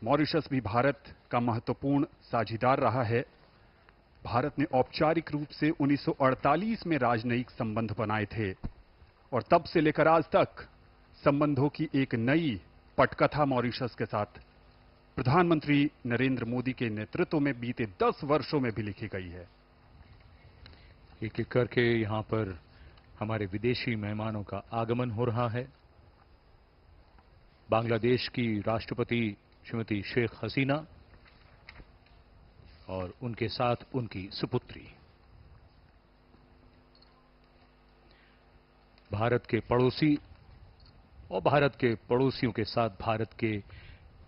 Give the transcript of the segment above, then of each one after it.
Mauritius भी भारत का महत्वपूर्ण साझीदार रहा है। भारत ने औपचारिक रूप से 1948 में राजनयिक संबंध बनाए थे और तब से लेकर आज तक संबंधों की एक नई पटकथा मॉरिशस के साथ प्रधानमंत्री नरेंद्र मोदी के नेतृत्व में बीते 10 वर्षों में भी लिखी गई है। एक एक करके यहां पर हमारे विदेशी मेहमानों का आगमन हो रहा है। बांग्लादेश की राष्ट्रपति श्रीमती शेख हसीना और उनके साथ उनकी सुपुत्री। भारत के पड़ोसी और भारत के पड़ोसियों के साथ भारत के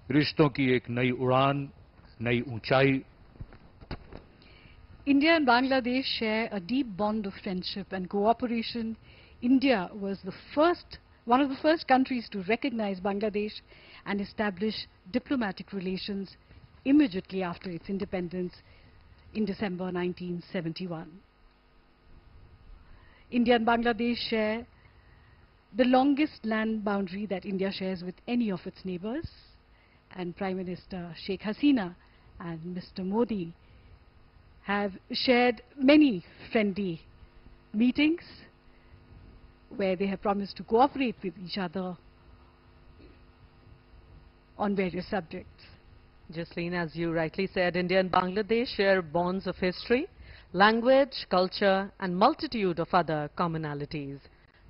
रिश्तों की एक नई उड़ान, नई ऊंचाई। India and Bangladesh share a deep bond of friendship and cooperation. India was one of the first countries to recognize Bangladesh and establish diplomatic relations immediately after its independence in December 1971. India and Bangladesh share the longest land boundary that India shares with any of its neighbors, and Prime Minister Sheikh Hasina and Mr. Modi have shared many friendly meetings where they have promised to cooperate with each other on various subjects. Jasleen, as you rightly said, India and Bangladesh share bonds of history, language, culture and multitude of other commonalities.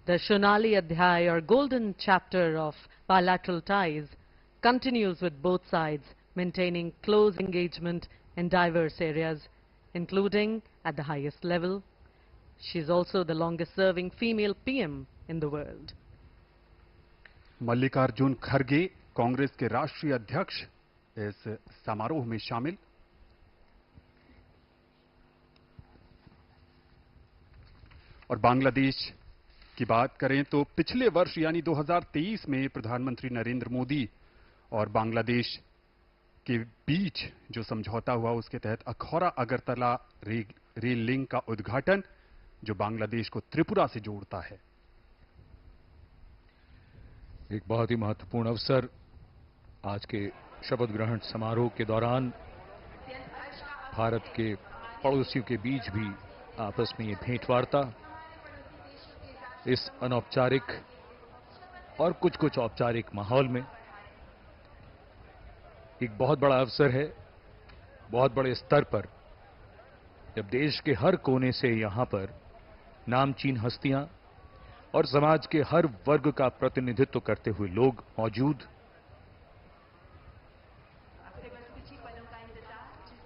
The Shonali Adhyay or golden chapter of bilateral ties continues with both sides maintaining close engagement in diverse areas, including at the highest level. She is also the longest serving female PM in the world. Mallikarjun खड़गे कांग्रेस के राष्ट्रीय अध्यक्ष इस समारोह में शामिल। और बांग्लादेश की बात करें तो पिछले वर्ष यानी 2023 में प्रधानमंत्री नरेंद्र मोदी और बांग्लादेश के बीच जो समझौता हुआ उसके तहत अखौरा अगरतला रेल लिंक का उद्घाटन जो बांग्लादेश को त्रिपुरा से जोड़ता है। एक बहुत ही महत्वपूर्ण अवसर आज के शपथ ग्रहण समारोह के दौरान भारत के पड़ोसियों के बीच भी आपस में ये भेंटवार्ता इस अनौपचारिक और कुछ औपचारिक माहौल में एक बहुत बड़ा अवसर है। बहुत बड़े स्तर पर जब देश के हर कोने से यहां पर नामचीन हस्तियां और समाज के हर वर्ग का प्रतिनिधित्व करते हुए लोग मौजूद,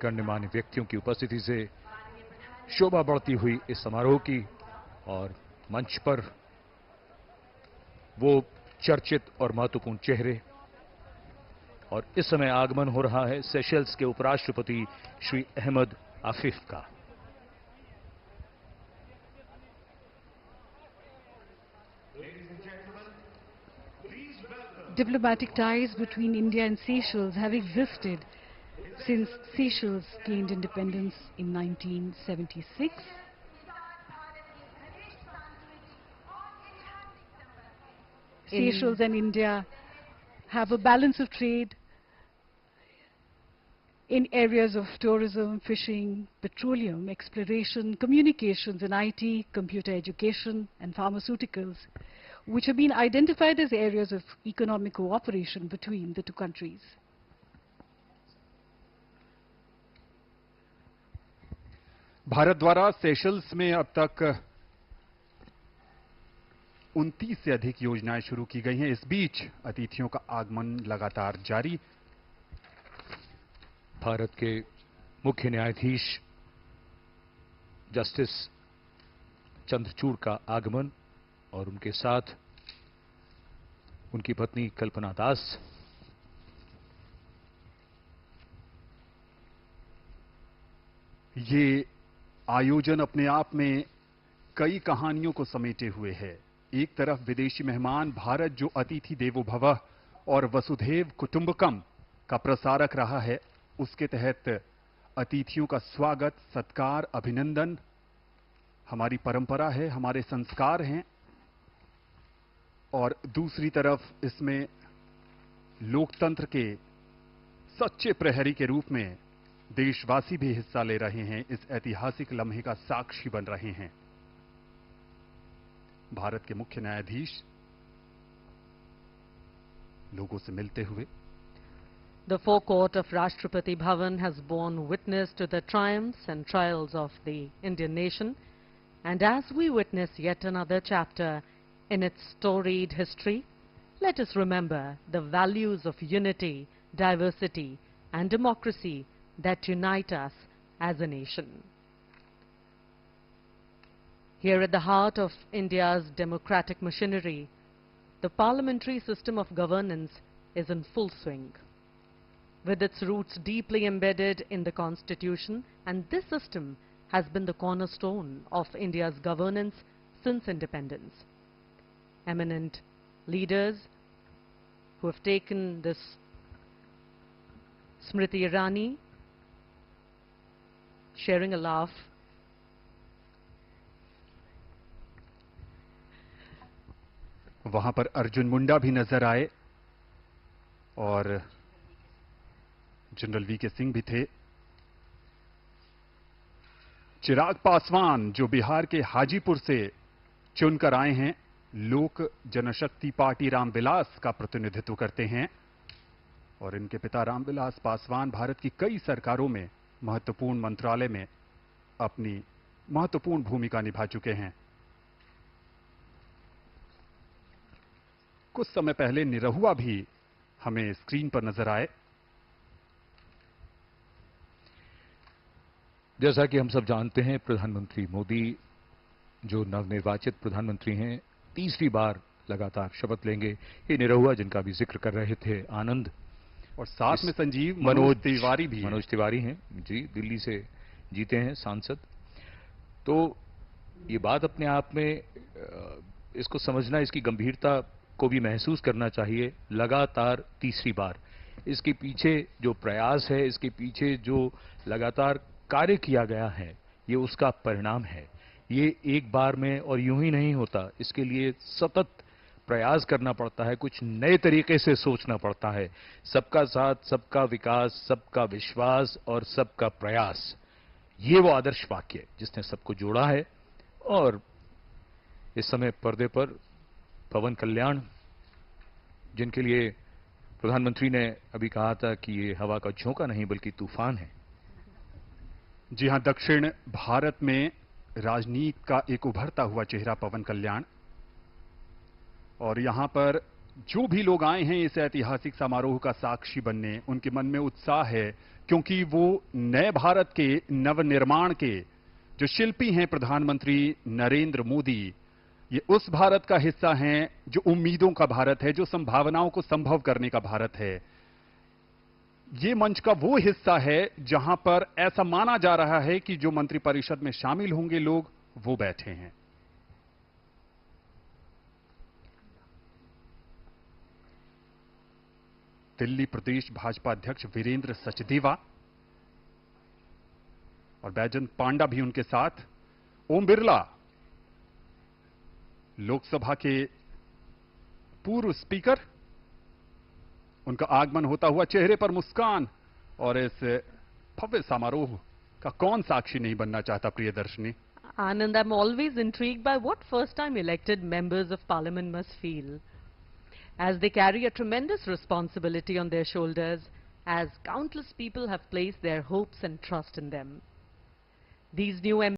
गण्यमान्य व्यक्तियों की उपस्थिति से शोभा बढ़ती हुई इस समारोह की और मंच पर वो चर्चित और महत्वपूर्ण चेहरे। और इस समय आगमन हो रहा है सेशल्स के उपराष्ट्रपति श्री अहमद आफिफ का। Diplomatic ties between India and Seychelles have existed since Seychelles gained independence in 1976. Seychelles and India have a balance of trade in areas of tourism, fishing, petroleum, exploration, communications and IT, computer education and pharmaceuticals, which have been identified as areas of economic cooperation between the two countries. Bharat द्वारा Seychelles में अब तक 29 से अधिक योजनाएं शुरू की गई हैं। इस बीच अतिथियों का आगमन लगातार जारी। भारत के मुख्य न्यायाधीश जस्टिस चंद्रचूड़ का आगमन और उनके साथ उनकी पत्नी कल्पना दास। ये आयोजन अपने आप में कई कहानियों को समेटे हुए है। एक तरफ विदेशी मेहमान भारत जो अतिथि देवो भवः और वसुधैव कुटुंबकम का प्रसारक रहा है, उसके तहत अतिथियों का स्वागत, सत्कार, अभिनंदन हमारी परंपरा है, हमारे संस्कार हैं। और दूसरी तरफ इसमें लोकतंत्र के सच्चे प्रहरी के रूप में देशवासी भी हिस्सा ले रहे हैं, इस ऐतिहासिक लम्हे का साक्षी बन रहे हैं। भारत के मुख्य न्यायाधीश लोगों से मिलते हुए The forecourt of Rashtrapati Bhavan has borne witness to the triumphs and trials of the Indian nation, and as we witness yet another chapter in its storied history, let us remember the values of unity, diversity, and democracy that unite us as a nation. Here at the heart of India's democratic machinery, the parliamentary system of governance is in full swing. With its roots deeply embedded in the Constitution, and this system has been the cornerstone of India's governance since independence. Eminent leaders who have taken this Smriti Irani sharing a laugh. वहां पर अर्जुन मुंडा भी नजर आए और general VK Singh भी थे। चिराग पासवान जो बिहार के हाजीपुर से चुनकर आए हैं, लोक जनशक्ति पार्टी रामविलास का प्रतिनिधित्व करते हैं और इनके पिता रामविलास पासवान भारत की कई सरकारों में महत्वपूर्ण मंत्रालय में अपनी महत्वपूर्ण भूमिका निभा चुके हैं। कुछ समय पहले निरहुआ भी हमें स्क्रीन पर नजर आए। जैसा कि हम सब जानते हैं, प्रधानमंत्री मोदी जो नवनिर्वाचित प्रधानमंत्री हैं, तीसरी बार लगातार शपथ लेंगे। ये निरहुआ जिनका भी जिक्र कर रहे थे आनंद, और साथ में संजीव मनोज तिवारी भी मनोज तिवारी हैं जी, दिल्ली से जीते हैं सांसद। तो ये बात अपने आप में इसको समझना, इसकी गंभीरता को भी महसूस करना चाहिए। लगातार तीसरी बार इसके पीछे जो प्रयास है, इसके पीछे जो लगातार कार्य किया गया है, ये उसका परिणाम है। ये एक बार में और यूं ही नहीं होता, इसके लिए सतत प्रयास करना पड़ता है, कुछ नए तरीके से सोचना पड़ता है। सबका साथ, सबका विकास, सबका विश्वास और सबका प्रयास, ये वो आदर्श वाक्य जिसने सबको जोड़ा है। और इस समय पर्दे पर पवन कल्याण, जिनके लिए प्रधानमंत्री ने अभी कहा था कि ये हवा का झोंका नहीं बल्कि तूफान है। जी हां, दक्षिण भारत में राजनीति का एक उभरता हुआ चेहरा पवन कल्याण, और यहां पर जो भी लोग आए हैं इस ऐतिहासिक समारोह का साक्षी बनने, उनके मन में उत्साह है, क्योंकि वो नए भारत के नवनिर्माण के जो शिल्पी हैं प्रधानमंत्री नरेंद्र मोदी, ये उस भारत का हिस्सा हैं जो उम्मीदों का भारत है, जो संभावनाओं को संभव करने का भारत है। ये मंच का वो हिस्सा है जहां पर ऐसा माना जा रहा है कि जो मंत्रिपरिषद में शामिल होंगे लोग, वो बैठे हैं। दिल्ली प्रदेश भाजपा अध्यक्ष वीरेंद्र सचदेवा और बैजंत पांडा भी उनके साथ। ओम बिरला, लोकसभा के पूर्व स्पीकर, उनका आगमन होता हुआ, चेहरे पर मुस्कान, और इस भव्य समारोह का कौन साक्षी नहीं बनना चाहता Priyadarshini. Anand, I'm always intrigued by what first-time elected members of parliament must feel as they carry a tremendous responsibility on their shoulders, as countless people have placed their hopes and trust in them. These new